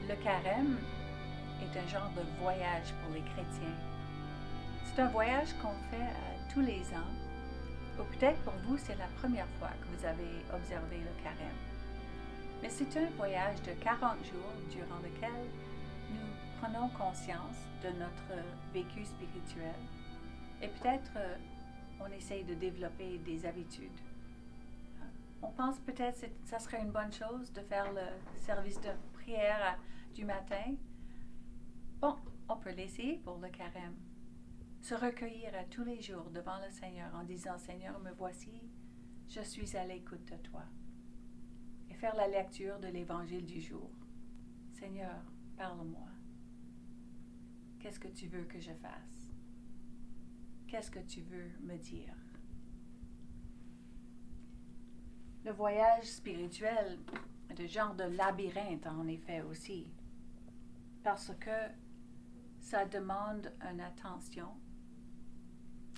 Le carême est un genre de voyage pour les chrétiens. C'est un voyage qu'on fait tous les ans, ou peut-être pour vous c'est la première fois que vous avez observé le carême. Mais c'est un voyage de 40 jours durant lequel nous prenons conscience de notre vécu spirituel et peut-être on essaye de développer des habitudes. On pense peut-être que ça serait une bonne chose de faire le service de prière du matin. Bon, on peut l'essayer pour le carême. Se recueillir tous les jours devant le Seigneur en disant « Seigneur, me voici, je suis à l'écoute de toi ». Et faire la lecture de l'Évangile du jour. Seigneur, parle-moi. Qu'est-ce que tu veux que je fasse? Qu'est-ce que tu veux me dire? Le voyage spirituel est un genre de labyrinthe en effet aussi, parce que ça demande une attention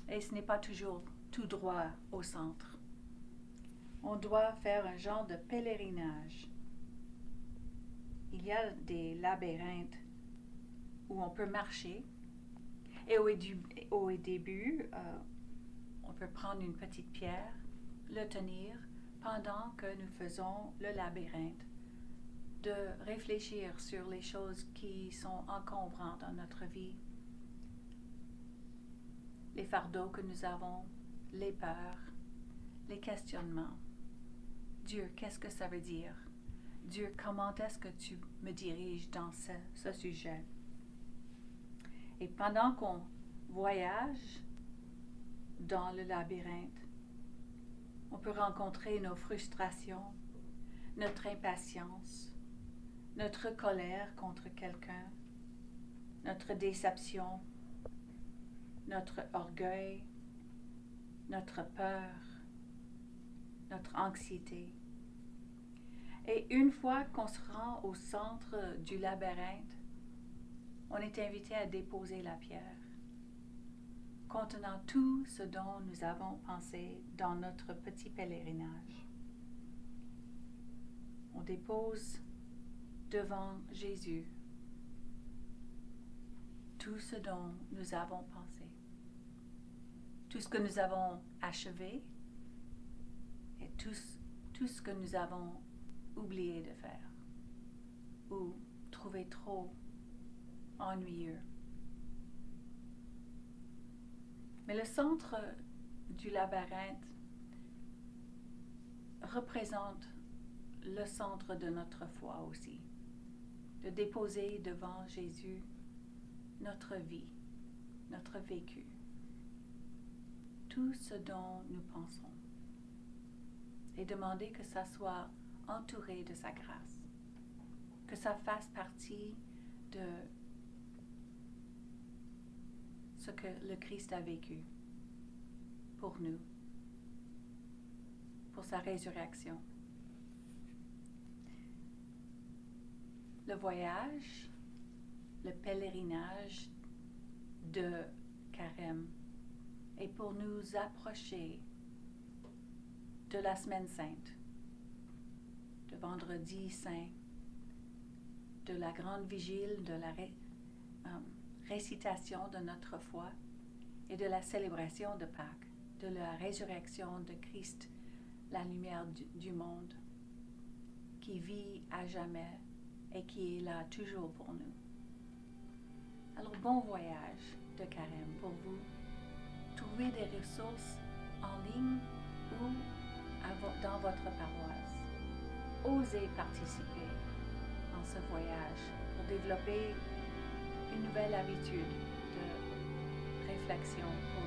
et ce n'est pas toujours tout droit au centre. On doit faire un genre de pèlerinage. Il y a des labyrinthes où on peut marcher et au début, on peut prendre une petite pierre, le tenir pendant que nous faisons le labyrinthe, de réfléchir sur les choses qui sont encombrantes dans notre vie, les fardeaux que nous avons, les peurs, les questionnements. Dieu, qu'est-ce que ça veut dire? Dieu, comment est-ce que tu me diriges dans ce sujet? Et pendant qu'on voyage dans le labyrinthe, on peut rencontrer nos frustrations, notre impatience, notre colère contre quelqu'un, notre déception, notre orgueil, notre peur, notre anxiété. Et une fois qu'on se rend au centre du labyrinthe, on est invité à déposer la pierre, contenant tout ce dont nous avons pensé dans notre petit pèlerinage. On dépose devant Jésus tout ce dont nous avons pensé, tout ce que nous avons achevé et tout ce que nous avons oublié de faire ou trouvé trop ennuyeux. Mais le centre du labyrinthe représente le centre de notre foi aussi, de déposer devant Jésus notre vie, notre vécu, tout ce dont nous pensons, et demander que ça soit entouré de sa grâce, que ça fasse partie de ce que le Christ a vécu pour nous, pour sa résurrection. Le voyage, le pèlerinage de Carême est pour nous approcher de la Semaine Sainte, de Vendredi Saint, de la grande vigile, de la récitation de notre foi et de la célébration de Pâques, de la résurrection de Christ, la lumière du monde, qui vit à jamais et qui est là toujours pour nous. Alors bon voyage de Carême pour vous. Trouvez des ressources en ligne ou dans votre paroisse. Osez participer en ce voyage pour développer une nouvelle habitude de réflexion pour